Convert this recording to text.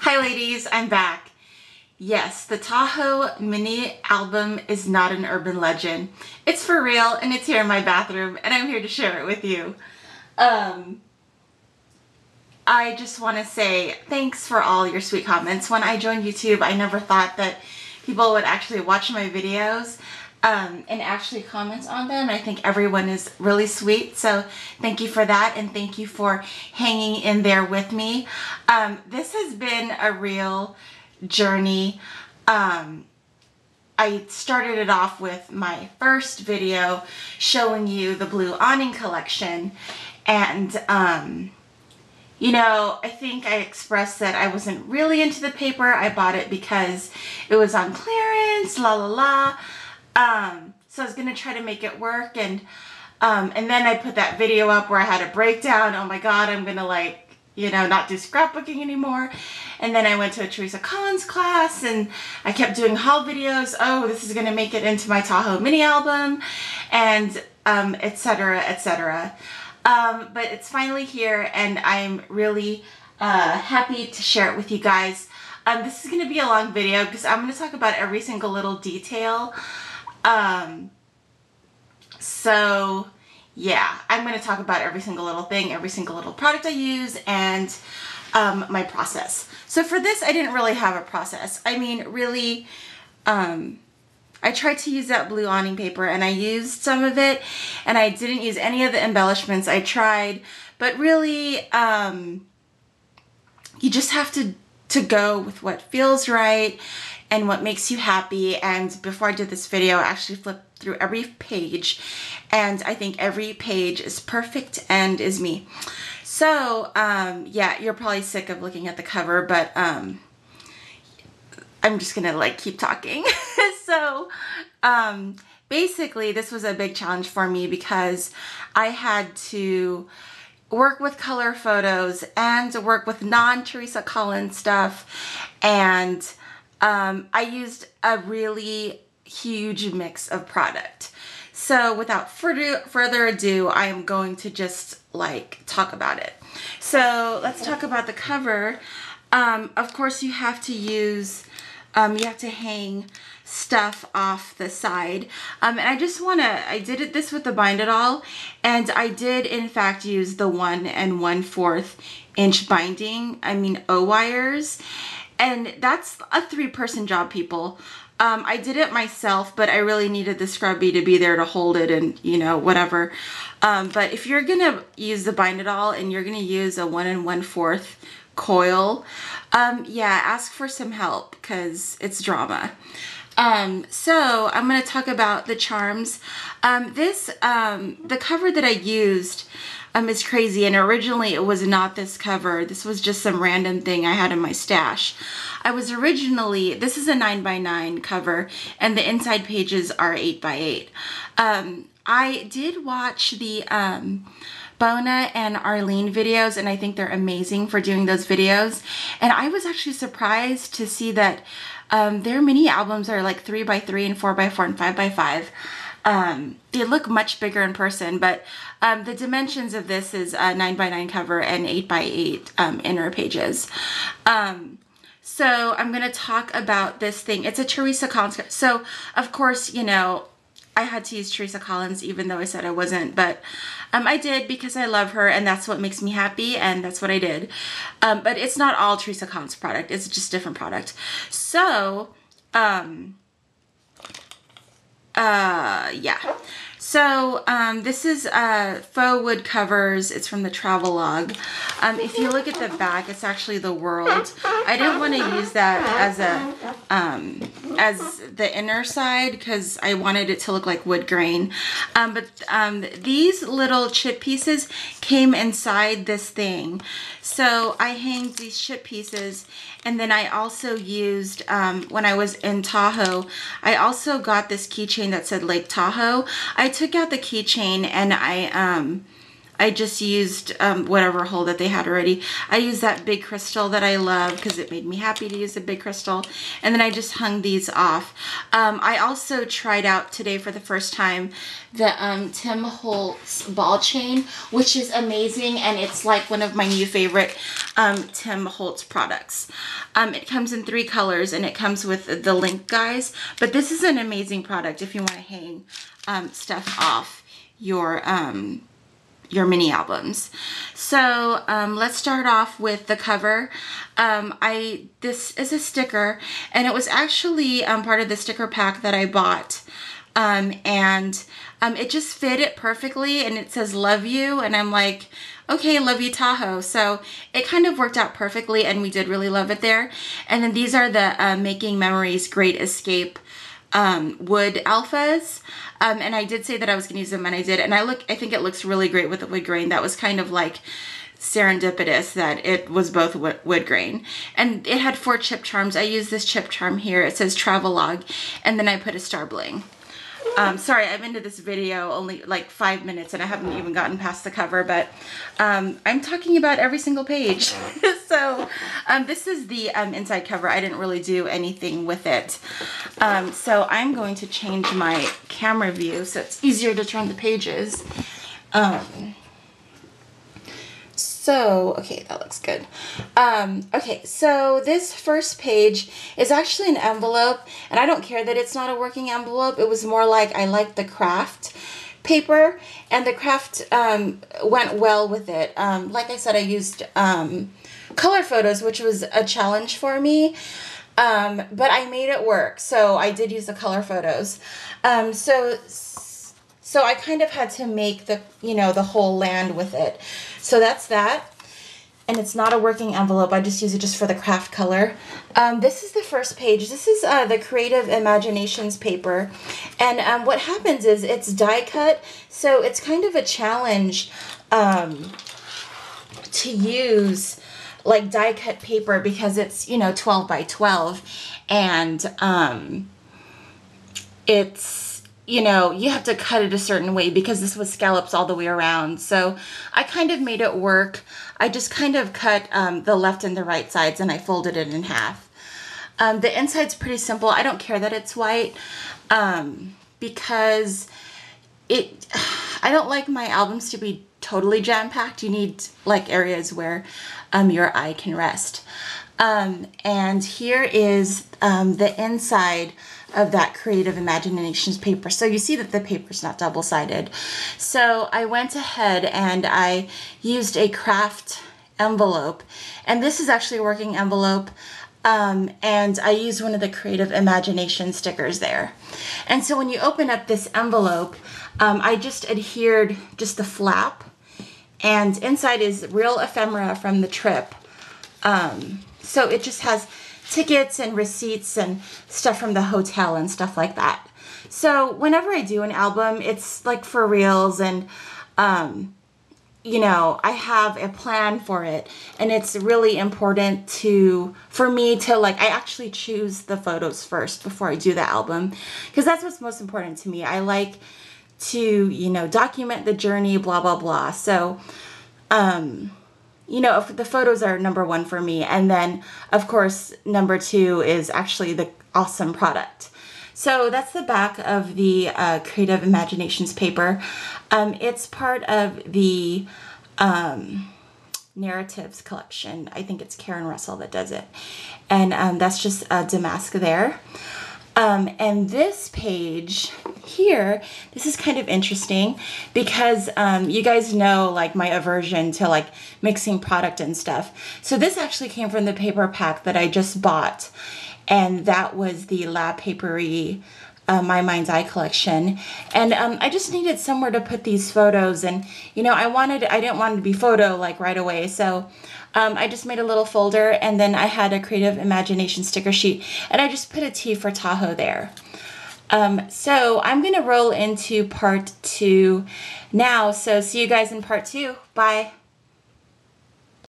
Hi ladies, I'm back. Yes, the Tahoe mini album is not an urban legend. It's for real and it's here in my bathroom and I'm here to share it with you. I just want to say thanks for all your sweet comments. When I joined YouTube, I never thought that people would actually watch my videos and actually comment on them. I think everyone is really sweet, so thank you for that, and thank you for hanging in there with me. This has been a real journey. I started it off with my first video showing you the blue awning collection, and you know, I think I expressed that I wasn't really into the paper. I bought it because it was on clearance, la la la. So I was gonna try to make it work, and then I put that video up where I had a breakdown. Oh my god, I'm gonna not do scrapbooking anymore. And then I went to a Teresa Collins class and I kept doing haul videos. Oh, this is gonna make it into my Tahoe mini album, and etc, etc. But it's finally here and I'm really happy to share it with you guys. This is gonna be a long video because I'm gonna talk about every single little detail. So yeah, I'm going to talk about every single little thing, every single little product I use, and my process. So for this, I didn't really have a process. I mean, really, I tried to use that blue awning paper and I used some of it and I didn't use any of the embellishments. I tried, but really, you just have to go with what feels right and what makes you happy. And before I did this video, I actually flipped through every page and I think every page is perfect and is me. So yeah, you're probably sick of looking at the cover, but I'm just gonna keep talking. So basically this was a big challenge for me because I had to work with color photos and work with non-Teresa Collins stuff, and I used a really huge mix of product. So without further ado, I am going to just talk about it. So let's talk about the cover. Of course you have to use, you have to hang stuff off the side. And I did this with the Bind It All, and I did in fact use the 1 1/4 inch binding, O-wires. And that's a 3-person job, people. I did it myself, but I really needed the scrubby to be there to hold it and, whatever. But if you're gonna use the Bind It All and you're gonna use a 1 1/4 coil, yeah, ask for some help because it's drama. So I'm gonna talk about the charms. The cover that I used is crazy, and originally it was not this cover. This was just some random thing I had in my stash. This is a 9x9 cover and the inside pages are 8x8. I did watch the Bona and Arlene videos, and I think they're amazing for doing those videos, and I was actually surprised to see that their mini albums are 3x3 and 4x4 and 5x5. They look much bigger in person, but the dimensions of this is a 9x9 cover and 8x8 inner pages. So I'm going to talk about this thing. It's a Teresa Collins. So of course, I had to use Teresa Collins even though I said I wasn't, but I did because I love her and that's what makes me happy, and that's what I did. But it's not all Teresa Collins product. It's just different product. So, yeah. So this is faux wood covers. It's from the Travelogue. If you look at the back, it's actually the world. I didn't want to use that as the inner side because I wanted it to look like wood grain. But these little chip pieces came inside this thing. So I hanged these chip pieces, and then I also used, when I was in Tahoe, I also got this keychain that said Lake Tahoe. I took out the keychain and I I just used whatever hole that they had already. I used that big crystal that I love because it made me happy to use a big crystal. And then I just hung these off. I also tried out today for the first time the Tim Holtz ball chain, which is amazing. And it's like one of my new favorite Tim Holtz products. It comes in 3 colors and it comes with the link guys. But this is an amazing product if you want to hang stuff off your mini albums. So let's start off with the cover. This is a sticker, and it was actually part of the sticker pack that I bought. It just fit it perfectly, and it says love you, and I'm like, okay, love you Tahoe. So it kind of worked out perfectly, and we did really love it there. And then these are the Making Memories Great Escape wood alphas. And I did say that I was going to use them, and I did. And I think it looks really great with the wood grain. That was kind of like serendipitous that it was both wood grain. And it had 4 chip charms. I used this chip charm here. It says Travelog, and then I put a star bling. Sorry, I'm into this video only like 5 minutes and I haven't even gotten past the cover, but I'm talking about every single page. So this is the inside cover. I didn't really do anything with it. So I'm going to change my camera view so it's easier to turn the pages. Okay, that looks good. Okay, so this first page is actually an envelope, and I don't care that it's not a working envelope. It was more like I liked the craft paper, and the craft went well with it. Like I said, I used color photos, which was a challenge for me, but I made it work. So I did use the color photos. So I kind of had to make the whole land with it. So that's that. And it's not a working envelope. I just use it just for the craft color. This is the first page. This is the Creative Imaginations paper. And what happens is it's die cut. So it's kind of a challenge to use like die cut paper because it's, 12 by 12. And it's, you have to cut it a certain way because this was scallops all the way around. So I kind of made it work. I just kind of cut the left and the right sides and I folded it in half. The inside's pretty simple. I don't care that it's white because I don't like my albums to be totally jam-packed. You need like areas where your eye can rest. And here is the inside of that Creative Imaginations paper. So you see that the paper's not double-sided. So I went ahead and I used a craft envelope, and this is actually a working envelope, and I used one of the Creative Imagination stickers there. And so when you open up this envelope, I just adhered just the flap, and inside is real ephemera from the trip. So it just has tickets and receipts and stuff from the hotel and stuff like that. So whenever I do an album, it's like for reals, and I have a plan for it, and it's really important for me to I actually choose the photos first before I do the album, because that's what's most important to me. I like to document the journey, blah blah blah. So the photos are number 1 for me. And then, of course, number 2 is actually the awesome product. So that's the back of the Creative Imaginations paper. It's part of the Narratives collection. I think it's Karen Russell that does it. And that's just damask there. And this page here, this is kind of interesting because you guys know my aversion to mixing product and stuff. So this actually came from the paper pack that I just bought, and that was the La Paperie My Mind's Eye collection. And I just needed somewhere to put these photos, and I didn't want it to be photo right away, so I just made a little folder, and then I had a Creative Imagination sticker sheet, and I just put a T for Tahoe there. So I'm going to roll into part 2 now. So see you guys in part 2. Bye.